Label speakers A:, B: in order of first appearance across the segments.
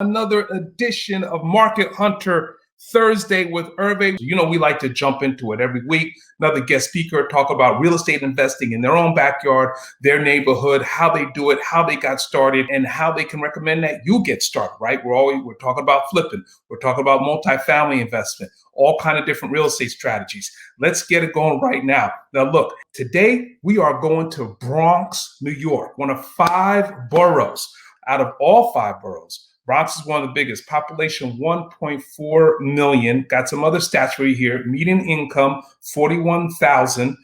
A: Another edition of Market Hunter Thursday with Herve. You know, we like to jump into it every week. Another guest speaker talk about real estate investing in their own backyard, their neighborhood, how they do it, how they got started, and how they can recommend that you get started, right? We're talking about flipping. We're talking about multifamily investment, all kind of different real estate strategies. Let's get it going right now. Now, look, today we are going to Bronx, New York, one of 5 boroughs. Out of all 5 boroughs, Bronx is one of the biggest. Population 1.4 million. Got some other stats for you here. Median income $41,000.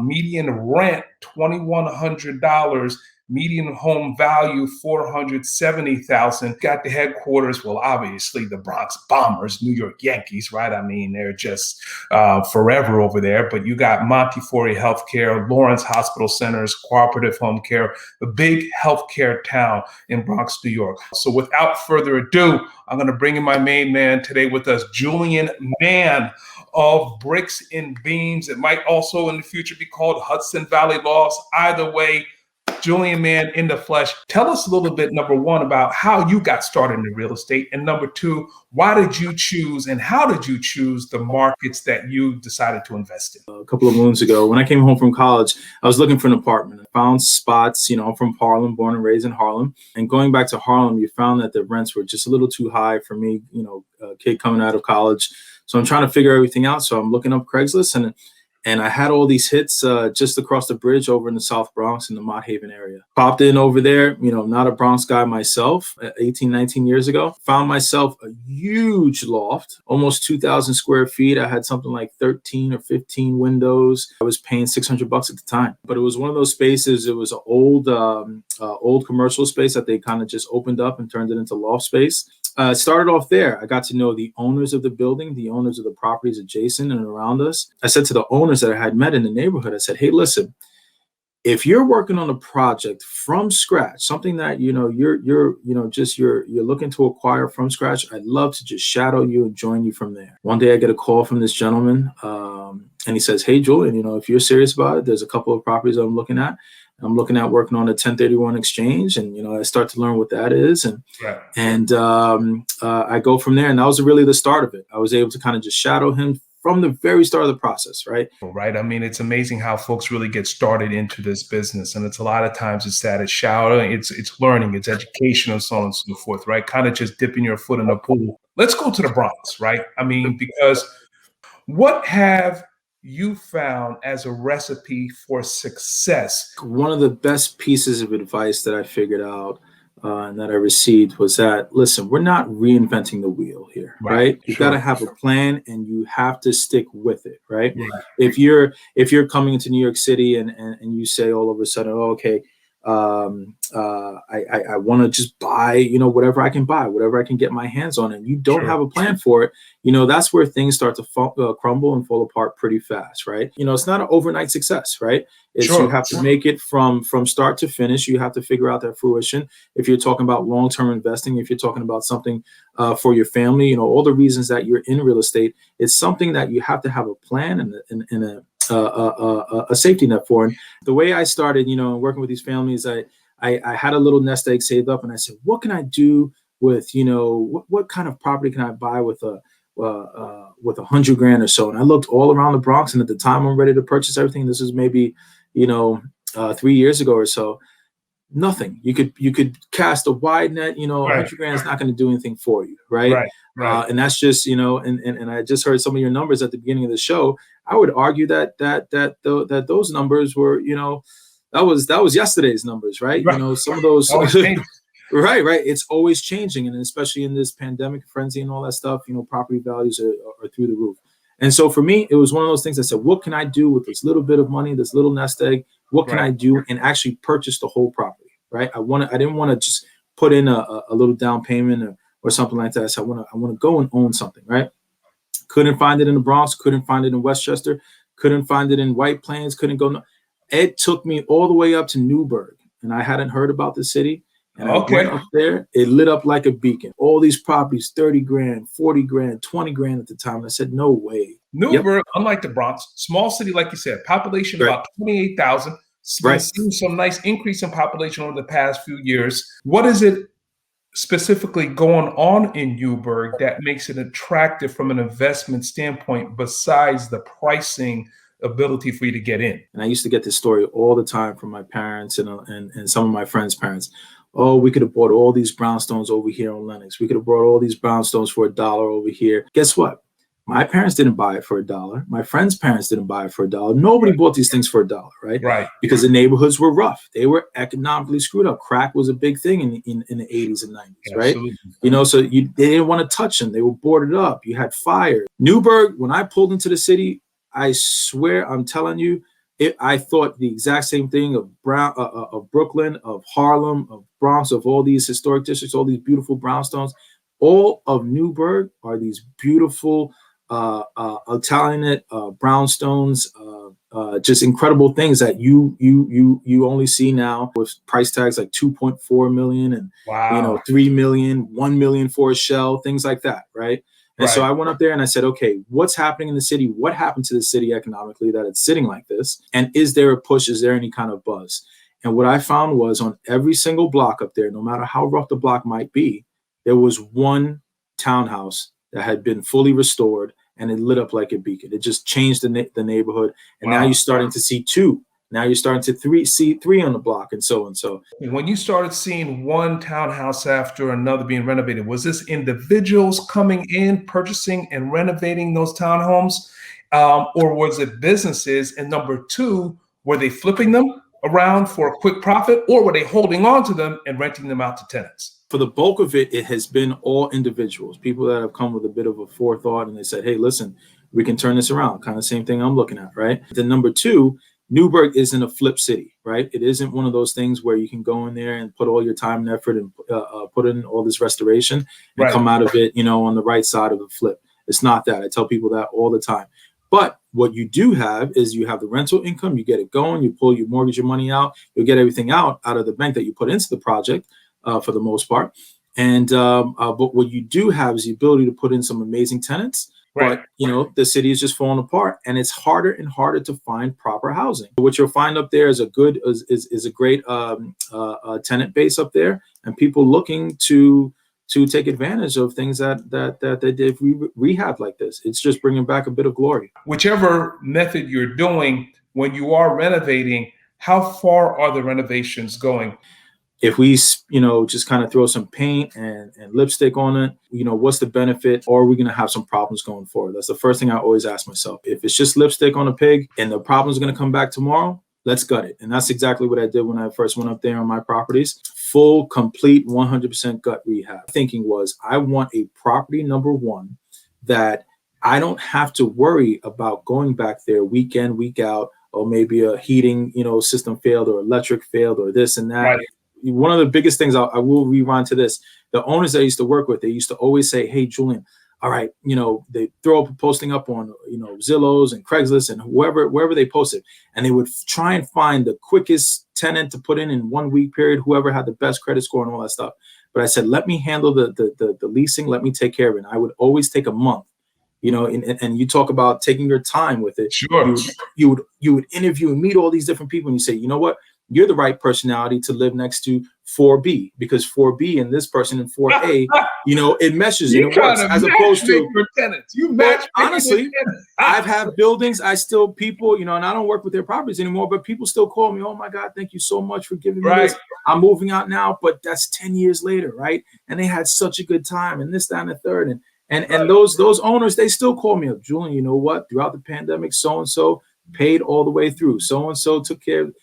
A: Median rent $2,100. Median home value $470,000. Got the headquarters. Well, obviously the Bronx Bombers, New York Yankees, right? I mean, they're just forever over there. But you got Montefiore Healthcare, Lawrence Hospital Centers, Cooperative Home Care, the big healthcare town in Bronx, New York. So without further ado, I'm going to bring in my main man today with us, Julian Mann of Bricks and Beams. It might also in the future be called Hudson Valley Laws. Either way, Julian Mann in the flesh. Tell us a little bit, number one, about how you got started in real estate. And number two, why did you choose and how did you choose the markets that you decided to invest in?
B: A couple of moons ago, when I came home from college, I was looking for an apartment. I found spots, I'm from Harlem, born and raised in Harlem. And going back to Harlem, you found that the rents were just a little too high for me, a kid coming out of college. So I'm trying to figure everything out. So I'm looking up Craigslist and I had all these hits just across the bridge over in the South Bronx in the Mott Haven area. Popped in over there, not a Bronx guy myself, 18, 19 years ago. Found myself a huge loft, almost 2,000 square feet. I had something like 13 or 15 windows. I was paying $600 at the time. But it was one of those spaces, it was an old commercial space that they kind of just opened up and turned it into loft space. Started off there. I got to know the owners of the building, the owners of the properties adjacent and around us. I said to the owners that I had met in the neighborhood, I said, hey, listen, if you're working on a project from scratch, something that, you're looking to acquire from scratch, I'd love to just shadow you and join you from there. One day I get a call from this gentleman and he says, hey, Julian, if you're serious about it, there's a couple of properties I'm looking at. I'm looking at working on a 1031 exchange, and I start to learn what that is, and I go from there. And that was really the start of it. I was able to kind of just shadow him from the very start of the process, right?
A: Right. I mean, it's amazing how folks really get started into this business, and it's a lot of times it's that it's shadowing, it's learning, it's education, and so on and so forth, right? Kind of just dipping your foot in the pool. Let's go to the Bronx, right? I mean, because what have you found as a recipe for success?
B: One of the best pieces of advice that I figured out and that I received was that, listen, we're not reinventing the wheel here, right? You got to have a plan and you have to stick with it, right? If you're coming into New York City and you say all of a sudden, oh, okay, I want to just buy, whatever I can buy, whatever I can get my hands on, and you don't have a plan for it, that's where things start to crumble and fall apart pretty fast, right? It's not an overnight success, right? You have to make it from start to finish. You have to figure out that fruition. If you're talking about long-term investing, if you're talking about something for your family, all the reasons that you're in real estate, it's something that you have to have a plan and a safety net for. And the way I started, working with these families, I had a little nest egg saved up, and I said, what can I do with, what kind of property can I buy with $100,000 or so? And I looked all around the Bronx, and at the time I'm ready to purchase everything. This is maybe, 3 years ago or so. Nothing. You could cast a wide net, $100,000 is not going to do anything for you, right? And that's just, and I just heard some of your numbers at the beginning of the show. I would argue that those numbers were, that was yesterday's numbers, right? Some of those, right. It's always changing, and especially in this pandemic frenzy and all that stuff, property values are through the roof. And so for me, it was one of those things I said, what can I do with this little bit of money, this little nest egg? What can I do and actually purchase the whole property, right? I didn't want to just put in a little down payment or something like that. So I want to go and own something, right? Couldn't find it in the Bronx, couldn't find it in Westchester, couldn't find it in White Plains, It took me all the way up to Newburgh, and I hadn't heard about the city. And I went up there, it lit up like a beacon. All these properties, $30,000, $40,000, $20,000 at the time. And I said, no way.
A: Newburgh, unlike the Bronx, small city, like you said, population about 28,000. Seen some nice increase in population over the past few years. What is it specifically going on in Newburgh that makes it attractive from an investment standpoint besides the pricing ability for you to get in?
B: And I used to get this story all the time from my parents and some of my friends' parents. Oh, we could have bought all these brownstones over here on Lenox. We could have bought all these brownstones for $1 over here. Guess what? My parents didn't buy it for $1. My friends' parents didn't buy it for $1. Nobody bought these things for $1, right?
A: Right.
B: Because the neighborhoods were rough. They were economically screwed up. Crack was a big thing in the 80s and 90s, right?
A: Absolutely.
B: So they didn't want to touch them. They were boarded up. You had fire. Newburgh, when I pulled into the city, I swear, I'm telling you, I thought the exact same thing of Brooklyn, of Harlem, of Bronx, of all these historic districts, all these beautiful brownstones. All of Newburgh are these beautiful Italianate brownstones, just incredible things that you only see now with price tags like 2.4 million and
A: Wow.
B: 3 million, 1 million for a shell, things like that, right? And so I went up there and I said, okay, what's happening in the city? What happened to the city economically that it's sitting like this? And is there a push? Is there any kind of buzz? And what I found was on every single block up there, no matter how rough the block might be, there was one townhouse that had been fully restored and it lit up like a beacon. It just changed the neighborhood. And now you're starting to see two. Now you're starting to see three on the block and so and so.
A: When you started seeing one townhouse after another being renovated, was this individuals coming in, purchasing and renovating those townhomes? Or was it businesses? And number two, were they flipping them around for a quick profit, or were they holding on to them and renting them out to tenants?
B: For the bulk of it, it has been all individuals, people that have come with a bit of a forethought and they said, hey, listen, we can turn this around. Kind of same thing I'm looking at, right? Then number two, Newburgh isn't a flip city, right? It isn't one of those things where you can go in there and put all your time and effort and put in all this restoration and come out of it, on the right side of the flip. It's not that. I tell people that all the time. But what you do have is you have the rental income, you get it going, you pull your mortgage, your money out, you'll get everything out of the bank that you put into the project for the most part. And but what you do have is the ability to put in some amazing tenants.
A: Right.
B: But, the city is just falling apart and it's harder and harder to find proper housing. What you'll find up there is a great tenant base up there and people looking to take advantage of things that they did rehab like this. It's just bringing back a bit of glory.
A: Whichever method you're doing, when you are renovating, how far are the renovations going?
B: If we, just kind of throw some paint and lipstick on it, what's the benefit? Or are we going to have some problems going forward? That's the first thing I always ask myself. If it's just lipstick on a pig and the problem's going to come back tomorrow, let's gut it. And that's exactly what I did when I first went up there on my properties. Full, complete, 100% gut rehab. Thinking was, I want a property, number one, that I don't have to worry about going back there week in, week out, or maybe a heating, system failed or electric failed or this and that.
A: Right.
B: One of the biggest things, I will rewind to this, the owners that I used to work with, they used to always say, hey, Julian, all right, they throw up a posting up on, Zillows and Craigslist and wherever they posted, and they would try and find the quickest tenant to put in 1 week period, whoever had the best credit score and all that stuff. But I said, let me handle the leasing. Let me take care of it. And I would always take a month, and you talk about taking your time with it.
A: Sure.
B: You would interview and meet all these different people and you say, you know what? You're the right personality to live next to 4B, because 4B and this person in 4A, it meshes and it works, as opposed to
A: your tenants. You match.
B: Honestly, I've had buildings. People, and I don't work with their properties anymore, but people still call me. Oh my God, thank you so much for giving me this. I'm moving out now, but that's 10 years later, right? And they had such a good time, and this, that, and the third, and those owners, they still call me up, Julian. You know what? Throughout the pandemic, so and so paid all the way through. So and so took care of.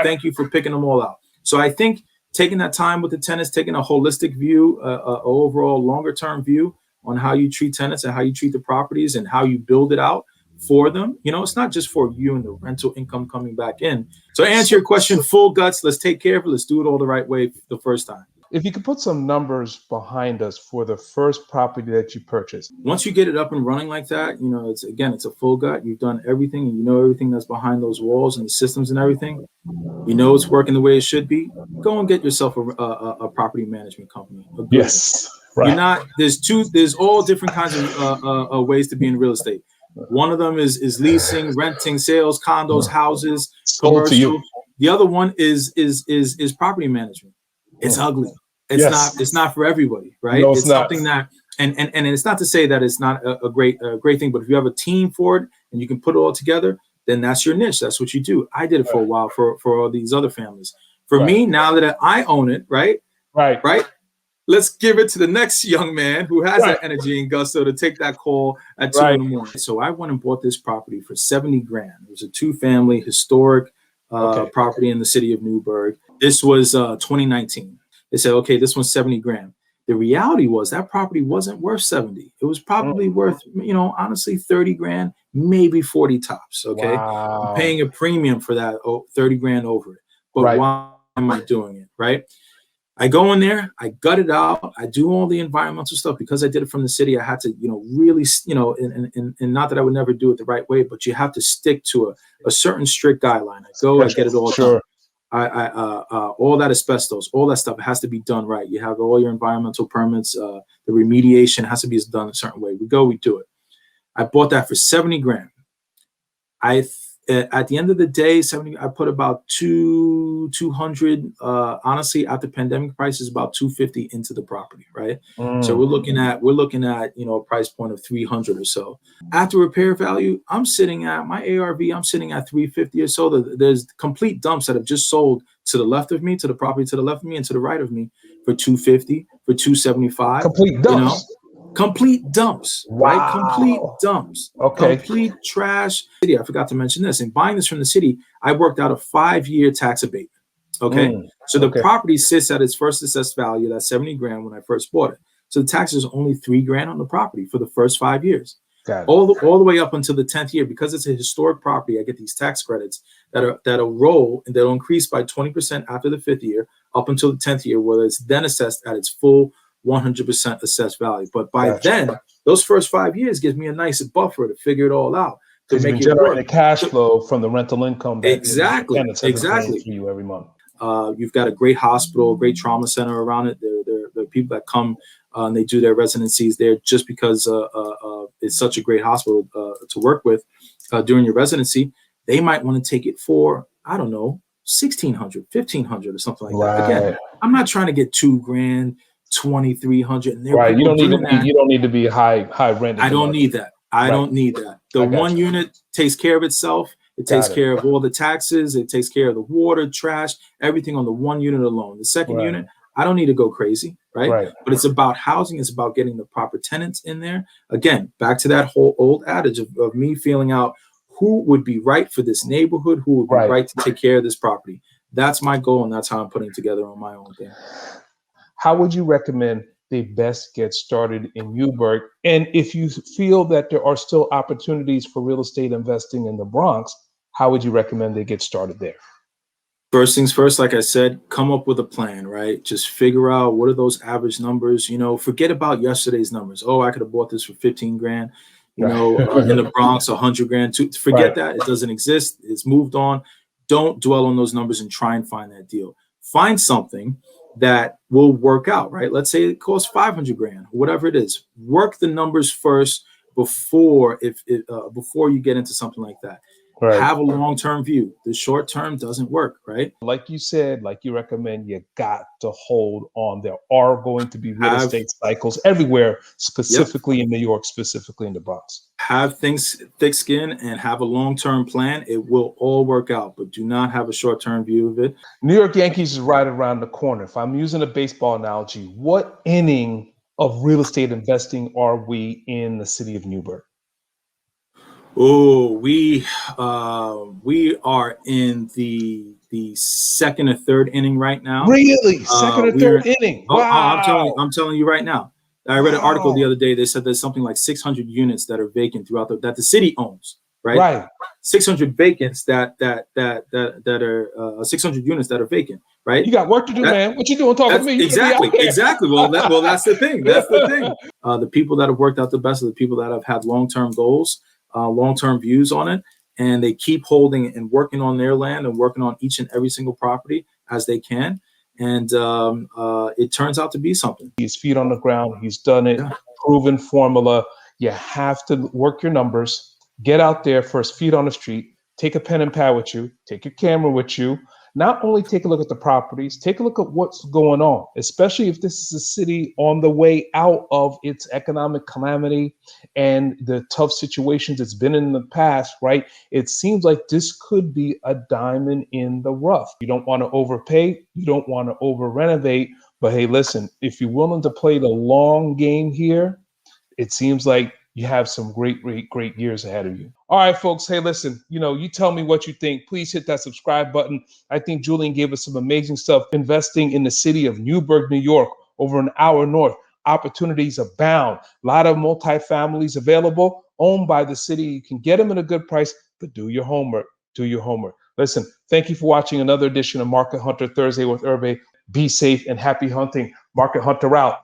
B: Thank you for picking them all out. So I think taking that time with the tenants, taking a holistic view, overall longer term view on how you treat tenants and how you treat the properties and how you build it out for them. It's not just for you and the rental income coming back in. So to answer your question, full guts, let's take care of it. Let's do it all the right way the first time.
A: If you could put some numbers behind us for the first property that you purchased.
B: Once you get it up and running like that, it's a full gut. You've done everything and everything that's behind those walls and the systems and everything. It's working the way it should be. Go and get yourself a property management company.
A: Yes. Right.
B: There's all different kinds of ways to be in real estate. One of them is leasing, renting, sales, condos, houses, commercial. The other one is property management. It's ugly. It's not for everybody, right?
A: No,
B: it's
A: not.
B: Something that, and it's not to say that it's not a great thing, but if you have a team for it and you can put it all together, then that's your niche. That's what you do. I did it for a while for all these other families. For me, now that I own it, right? Let's give it to the next young man who has that energy and gusto to take that call at 2 in the morning. So I went and bought this property for 70 grand. It was a 2-family historic property in the city of Newburgh. This was 2019. They said, okay, this one's 70 grand. The reality was that property wasn't worth 70. It was probably worth, honestly, 30 grand, maybe 40 tops. Okay.
A: Wow.
B: I'm paying a premium for that, 30 grand over it. But why am I doing it? Right. I go in there, I gut it out, I do all the environmental stuff because I did it from the city. I had to, really, and not that I would never do it the right way, but you have to stick to a certain strict guideline. I go, I get it all done. I all that asbestos, all that stuff, it has to be done right. You have all your environmental permits, the remediation has to be done a certain way. We go, we do it. I bought that for 70 grand. At the end of the day, 70, I put about 200, honestly, at the pandemic price is about 250 into the property, right? So we're looking at, a price point of 300 or so. After repair value, I'm sitting at my ARV, I'm sitting at 350 or so. There's complete dumps that have just sold to the left of me, to the property to the left of me and to the right of me for 250, for 275.
A: Complete dumps.
B: Complete dumps, right? Complete dumps.
A: Okay.
B: Complete trash. I forgot to mention this. In buying this from the city, I worked out a 5-year tax abatement. Okay. So the property sits at its first assessed value, that's 70 grand when I first bought it. So the tax is only 3 grand on the property for the first 5 years. All the way up until the 10th year, because it's a historic property, I get these tax credits that'll roll and they'll increase by 20% after the 5th year up until the 10th year, where it's then assessed at its full 100% assessed value. But by then, those first 5 years gives me a nice buffer to figure it all out. To make it
A: generate the cash flow from the rental income.
B: Exactly.
A: For you every month.
B: You've got a great hospital, great trauma center around it. There are people that come and they do their residencies there just because it's such a great hospital to work with during your residency. They might want to take it for, I don't know, 1,600, 1,500 or something like that. Again, I'm not trying to get 2 grand. 2,300.
A: Right. You don't need to be high rent.
B: I don't need that. I don't need that. The one unit takes care of itself. It takes care of all the taxes. It takes care of the water, trash, everything on the one unit alone. The second unit, I don't need to go crazy, right? But it's about housing. It's about getting the proper tenants in there. Again, back to that whole old adage of me feeling out who would be right for this neighborhood, who would be right to take care of this property. That's my goal, and that's how I'm putting together on my own thing.
A: How would you recommend they best get started in Newburgh? And if you feel that there are still opportunities for real estate investing in the Bronx, how would you recommend they get started there?
B: First things first, like I said, come up with a plan, right? Just figure out what are those average numbers. Forget about yesterday's numbers. Oh, I could have bought this for 15 grand. In the Bronx, 100 grand. Forget that. It doesn't exist. It's moved on. Don't dwell on those numbers and try and find that deal. Find something that will work out, right? Let's say it costs 500 grand, whatever it is. Work the numbers first before you get into something like that. Have a long-term view. The short term doesn't work, right?
A: Like you said, like you recommend, you got to hold on. There are going to be real estate cycles everywhere, specifically in New York, specifically in the Bronx.
B: Have things thick skin and have a long-term plan. It will all work out, but do not have a short-term view of it.
A: New York Yankees is right around the corner. If I'm using a baseball analogy, what inning of real estate investing are we in the city of Newburgh?
B: Oh, we are in the second or third inning right now.
A: Really? Second or third inning? Wow.
B: I'm telling you right now. I read an article the other day. They said there's something like 600 units that are vacant throughout that the city owns, right? 600 vacants that are 600 units that are vacant, right?
A: You got work to do, man. What you doing talking to me?
B: Exactly. Well, that's the thing. The people that have worked out the best are the people that have had long-term goals, long-term views on it, and they keep holding and working on their land and working on each and every single property as they can. And it turns out to be something.
A: His feet on the ground. He's done it. Proven formula. You have to work your numbers. Get out there first, feet on the street. Take a pen and pad with you. Take your camera with you. not only take a look at the properties, take a look at what's going on, especially if this is a city on the way out of its economic calamity and the tough situations it's been in the past, right? It seems like this could be a diamond in the rough. You don't want to overpay, you don't want to over renovate, but hey, listen, if you're willing to play the long game here, it seems like you have some great years ahead of you. All right, folks. Hey, listen, you tell me what you think. Please hit that subscribe button. I think Julian gave us some amazing stuff. Investing in the city of Newburgh, New York, over an hour north. Opportunities abound. A lot of multifamilies available, owned by the city. You can get them at a good price, but do your homework. Do your homework. Listen, thank you for watching another edition of Market Hunter Thursday with Herve. Be safe and happy hunting. Market Hunter out.